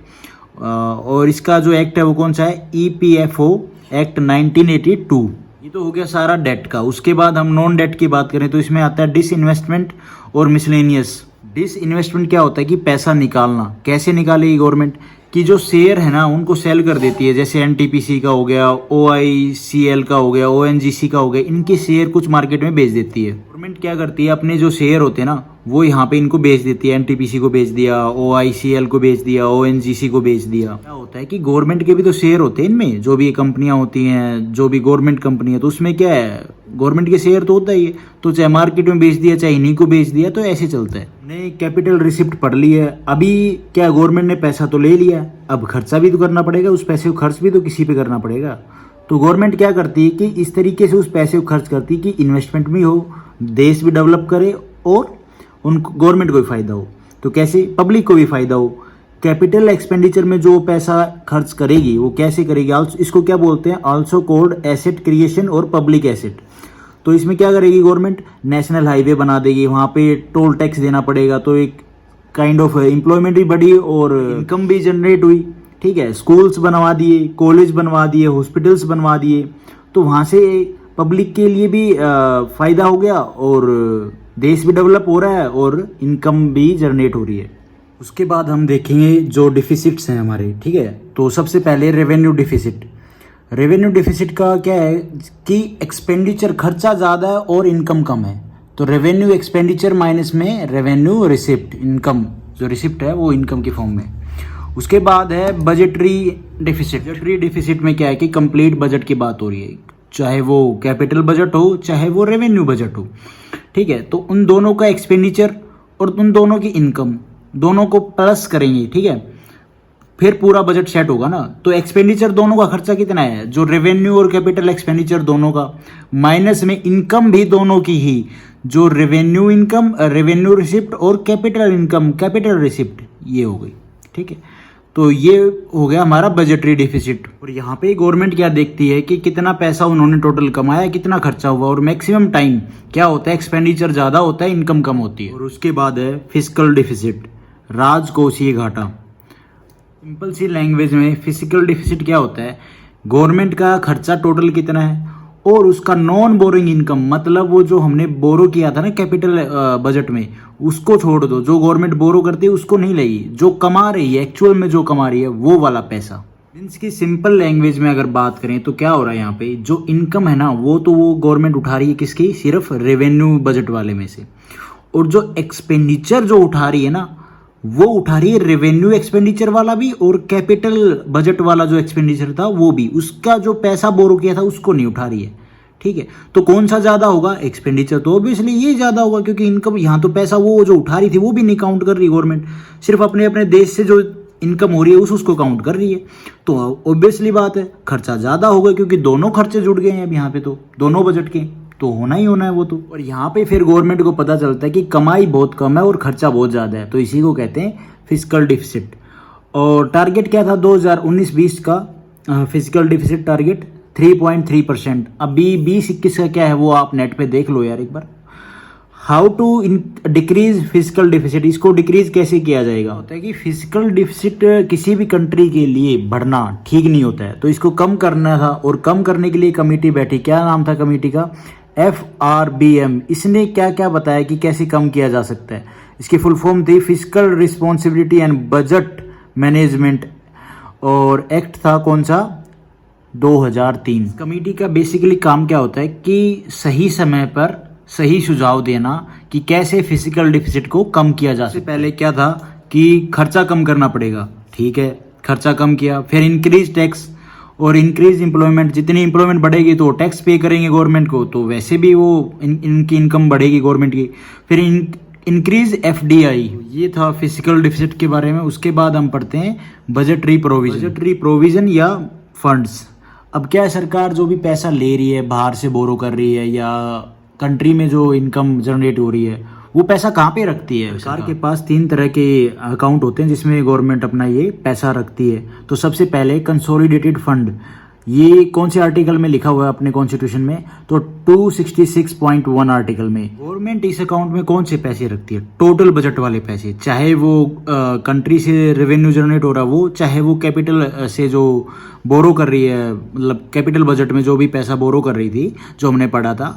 और इसका जो एक्ट है वो कौन सा है, ईपीएफओ एक्ट 1982। ये तो हो गया सारा डेट का। उसके बाद हम नॉन डेट की बात करें तो इसमें आता है डिसइन्वेस्टमेंट और मिसलेनियस। डिसइन्वेस्टमेंट क्या होता है कि पैसा निकालना। कैसे निकालेगी गवर्नमेंट कि जो शेयर है ना उनको सेल कर देती है, जैसे एनटीपीसी का हो गया, ओआईसीएल का हो गया, ओएनजीसी का हो गया, इनके शेयर कुछ मार्केट में बेच देती है। गवर्नमेंट क्या करती है, अपने जो शेयर होते हैं ना वो यहाँ पे इनको बेच देती है, एनटीपीसी को बेच दिया, ओआईसीएल को बेच दिया, ओएनजीसी को बेच दिया। क्या होता है कि गवर्नमेंट के भी तो शेयर होते हैं इनमें, जो भी कंपनियां होती हैं, जो भी गवर्नमेंट कंपनी है, तो उसमें क्या है, गवर्नमेंट के शेयर तो होता ही है, तो चाहे मार्केट में बेच दिया चाहे इन्हीं को बेच दिया, तो ऐसे चलता है। ने कैपिटल रिसिप्ट पढ़ ली है, अभी क्या गवर्नमेंट ने पैसा तो ले लिया, अब खर्चा भी तो करना पड़ेगा, उस पैसे को खर्च भी तो किसी पे करना पड़ेगा। तो गवर्नमेंट क्या करती है कि इस तरीके से उस पैसे को खर्च करती है कि इन्वेस्टमेंट भी हो, देश भी डेवलप करे और उनको गवर्नमेंट को भी फायदा हो। तो कैसे, पब्लिक को भी फायदा हो। कैपिटल एक्सपेंडिचर में जो पैसा खर्च करेगी वो कैसे करेगी, इसको क्या बोलते हैं, आल्सो कॉल्ड एसेट क्रिएशन और पब्लिक एसेट। तो इसमें क्या करेगी गवर्नमेंट, नेशनल हाईवे बना देगी, वहाँ पे टोल टैक्स देना पड़ेगा, तो एक काइंड ऑफ एम्प्लॉयमेंट भी बढ़ी और इनकम भी जनरेट हुई। ठीक है, स्कूल्स बनवा दिए, कॉलेज बनवा दिए, हॉस्पिटल्स बनवा दिए, तो वहाँ से पब्लिक के लिए भी फायदा हो गया और देश भी डेवलप हो रहा है और इनकम भी जनरेट हो रही है। उसके बाद हम देखेंगे जो डिफिसिट्स हैं हमारे। ठीक है, तो सबसे पहले रेवेन्यू डिफिसिट। रेवेन्यू डिफिसिट का क्या है कि एक्सपेंडिचर खर्चा ज़्यादा है और इनकम कम है, तो रेवेन्यू एक्सपेंडिचर माइनस में रेवेन्यू रिसिप्ट, इनकम जो रिसिप्ट है वो इनकम की फॉर्म में। उसके बाद है बजटरी डिफिसिट। बजटरी डिफिसिट में क्या है कि कंप्लीट बजट की बात हो रही है, चाहे वो कैपिटल बजट हो चाहे वो रेवेन्यू बजट हो। ठीक है, तो उन दोनों का एक्सपेंडिचर और उन दोनों की इनकम दोनों को प्लस करेंगे। ठीक है, फिर पूरा बजट सेट होगा ना। तो एक्सपेंडिचर दोनों का खर्चा कितना है, जो रेवेन्यू और कैपिटल एक्सपेंडिचर दोनों का, माइनस में इनकम भी दोनों की ही, जो रेवेन्यू इनकम, रेवेन्यू रिसिप्ट और कैपिटल इनकम, कैपिटल रिसिप्ट, ये हो गई। ठीक है, तो ये हो गया हमारा बजटरी डिफिसिट। और यहाँ पे गवर्नमेंट क्या देखती है कि कितना पैसा उन्होंने टोटल कमाया, कितना खर्चा हुआ, और मैक्सिमम टाइम क्या होता है, एक्सपेंडिचर ज़्यादा होता है, इनकम कम होती है। और उसके बाद है फिस्कल डिफिसिट, राजकोषीय घाटा। सिंपल सी लैंग्वेज में फिजिकल डिफिसिट क्या होता है, गवर्नमेंट का खर्चा टोटल कितना है और उसका नॉन बोरिंग इनकम, मतलब वो जो हमने बोरो किया था ना कैपिटल बजट में, उसको छोड़ दो, जो गवर्नमेंट बोरो करती है उसको नहीं लेगी, जो कमा रही है एक्चुअल में जो कमा रही है वो वाला पैसा। मीन्स की सिंपल लैंग्वेज में अगर बात करें तो क्या हो रहा है यहाँ पे, जो इनकम है ना वो तो वो गवर्नमेंट उठा रही है किसकी, सिर्फ रेवेन्यू बजट वाले में से, और जो एक्सपेंडिचर जो उठा रही है ना वो उठा रही है रेवेन्यू एक्सपेंडिचर वाला भी और कैपिटल बजट वाला जो एक्सपेंडिचर था वो भी, उसका जो पैसा बोरो किया था उसको नहीं उठा रही है। ठीक है, तो कौन सा ज्यादा होगा, एक्सपेंडिचर तो ऑब्वियसली ये ज्यादा होगा, क्योंकि इनकम यहाँ तो पैसा वो जो उठा रही थी वो भी नहीं काउंट कर रही गवर्नमेंट, सिर्फ अपने अपने देश से जो इनकम हो रही है उसको काउंट कर रही है। तो ऑब्वियसली बात है खर्चा ज्यादा होगा, क्योंकि दोनों खर्चे जुड़ गए हैं अब यहाँ पे, तो दोनों बजट के तो होना ही होना है वो तो। और यहाँ पे फिर गवर्नमेंट को पता चलता है कि कमाई बहुत कम है और खर्चा बहुत ज़्यादा है, तो इसी को कहते हैं फिजिकल डिफिसिट। और टारगेट क्या था 2019-20 का फिजिकल डिफिसिट टारगेट 3.3%। अभी 2021 का क्या है वो आप नेट पे देख लो यार एक बार। How to decrease physical deficit, इसको डिक्रीज कैसे किया जाएगा, होता है कि फिजिकल डिफिसिट किसी भी कंट्री के लिए बढ़ना ठीक नहीं होता है, तो इसको कम करना था और कम करने के लिए कमेटी बैठी, क्या नाम था कमेटी का, FRBM। इसने क्या क्या बताया कि कैसे कम किया जा सकता है, इसकी फुल फॉर्म थी physical responsibility and budget management, और एक्ट था कौन सा, 2003। कमेटी का बेसिकली काम क्या होता है कि सही समय पर सही सुझाव देना कि कैसे फिजिकल डिफिसिट को कम किया जा सकता है। पहले क्या था कि खर्चा कम करना पड़ेगा, ठीक है, खर्चा कम किया, फिर इंक्रीज टैक्स और इंक्रीज एम्प्लॉयमेंट, जितनी एम्प्लॉयमेंट बढ़ेगी तो टैक्स पे करेंगे गवर्नमेंट को, तो वैसे भी वो इनकी इनकम बढ़ेगी गवर्नमेंट की। फिर इंक्रीज FDI, ये था फिजिकल डिफिसिट के बारे में। उसके बाद हम पढ़ते हैं बजटरी प्रोविजन। बजटरी प्रोविजन या फंड्स, अब क्या है, सरकार जो भी पैसा ले रही है, बाहर से बोरो कर रही है या कंट्री में जो इनकम जनरेट हो रही है, वो पैसा कहाँ पे रखती है। सरकार के पास 3 तरह के अकाउंट होते हैं जिसमें गवर्नमेंट अपना ये पैसा रखती है। तो सबसे पहले कंसोलिडेटेड फंड, ये कौन से आर्टिकल में लिखा हुआ है अपने कॉन्स्टिट्यूशन में, तो 266.1 आर्टिकल में। गवर्नमेंट इस अकाउंट में कौन से पैसे रखती है, टोटल बजट वाले पैसे, चाहे वो कंट्री से रेवेन्यू जनरेट हो रहा वो, चाहे वो कैपिटल से जो बोरो कर रही है, मतलब कैपिटल बजट में जो भी पैसा बोरो कर रही थी जो हमने पढ़ा था,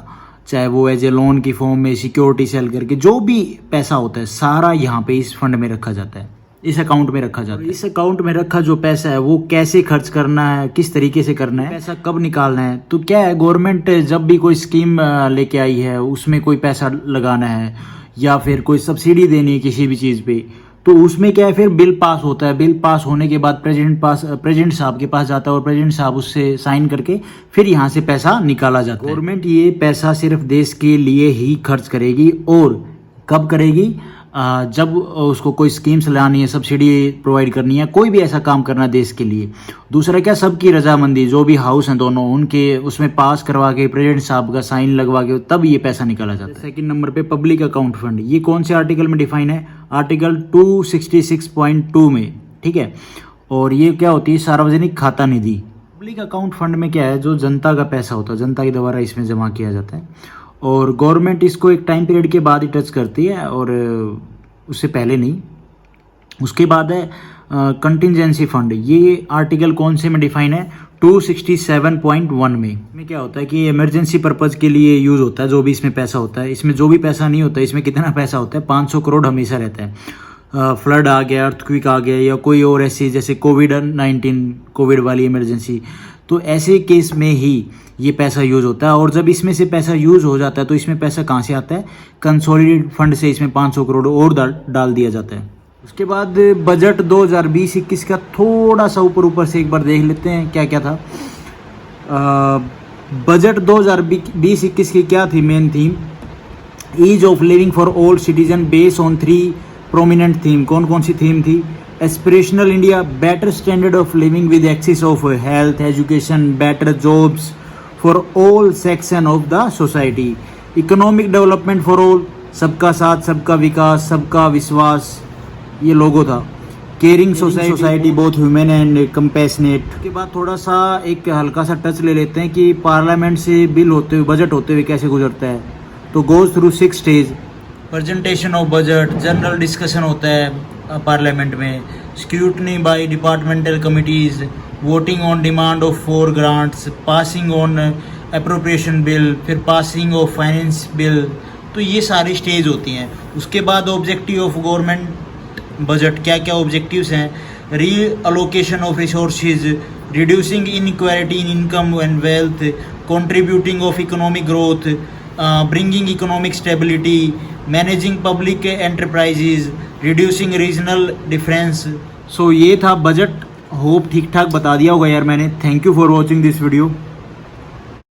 चाहे वो एज ए लोन की फॉर्म में सिक्योरिटी सेल करके जो भी पैसा होता है सारा यहाँ पे इस फंड में रखा जाता है। इस अकाउंट में रखा जाता है। इस अकाउंट में रखा जो पैसा है वो कैसे खर्च करना है, किस तरीके से करना है, पैसा कब निकालना है। तो क्या है, गवर्नमेंट जब भी कोई स्कीम लेके आई है, उसमें कोई पैसा लगाना है या फिर कोई सब्सिडी देनी है किसी भी चीज़ पे, तो उसमें क्या है, फिर बिल पास होता है। बिल पास होने के बाद प्रेसिडेंट साहब के पास जाता है और प्रेसिडेंट साहब उससे साइन करके फिर यहाँ से पैसा निकाला जाता है। गवर्नमेंट ये पैसा सिर्फ देश के लिए ही खर्च करेगी, और कब करेगी, जब उसको कोई स्कीम्स लानी है, सब्सिडी प्रोवाइड करनी है, कोई भी ऐसा काम करना है देश के लिए। दूसरा क्या, सबकी रजामंदी, जो भी हाउस हैं दोनों, उनके उसमें पास करवा के प्रेसिडेंट साहब का साइन लगवा के तब ये पैसा निकाला जाता है। सेकंड नंबर पे पब्लिक अकाउंट फंड, ये कौन से आर्टिकल में डिफाइन है, आर्टिकल 266.2 में, ठीक है। और ये क्या होती है, सार्वजनिक खाता निधि। पब्लिक अकाउंट फंड में क्या है, जो जनता का पैसा होता है, जनता के द्वारा इसमें जमा किया जाता है, और गवर्नमेंट इसको एक टाइम पीरियड के बाद ही टच करती है, और उससे पहले नहीं। उसके बाद है कंटिजेंसी फंड, ये आर्टिकल कौन से में डिफाइन है, 267.1 में क्या होता है कि इमरजेंसी पर्पज़ के लिए यूज़ होता है जो भी इसमें पैसा होता है। इसमें जो भी पैसा नहीं होता है, इसमें कितना पैसा होता है, 500 करोड़ हमेशा रहता है। फ्लड आ गया, अर्थक्विक आ गया, या कोई और ऐसी जैसे कोविड वाली इमरजेंसी, तो ऐसे केस में ही ये पैसा यूज़ होता है। और जब इसमें से पैसा यूज़ हो जाता है तो इसमें पैसा कहाँ से आता है, कंसोलिडेटेड फंड से इसमें 500 करोड़ और डाल दिया जाता है। उसके बाद बजट 2020-21 का थोड़ा सा ऊपर से एक बार देख लेते हैं क्या क्या था। बजट 2020-21 की क्या थी main theme, ease of living for all citizen based on 3 prominent theme. कौन कौन सी थीम थी, aspirational India, better standard of living with access of health, education, better jobs for all section of the society, economic development for all, सबका साथ सबका विकास, सबका विश्वास, ये लोगो था। Caring society both human and compassionate. उसके बाद थोड़ा सा एक हल्का सा टच ले लेते हैं कि पार्लियामेंट से बिल होते हुए, बजट होते हुए कैसे गुजरता है। तो goes through 6 stage, presentation of budget, general discussion होता है पार्लियामेंट में, scrutiny by departmental committees, voting on demand of 4 grants, passing on appropriation bill, फिर पासिंग ऑफ फाइनेंस बिल। तो ये सारी स्टेज होती हैं। उसके बाद ऑब्जेक्टिव ऑफ गवर्नमेंट बजट, क्या क्या ऑब्जेक्टिव्स हैं, reallocation of resources, reducing inequality in income and wealth, contributing of economic growth, bringing economic stability, managing public enterprises, reducing regional difference. So ये था बजट। होप ठीक ठाक बता दिया होगा यार मैंने। Thank you for watching this video.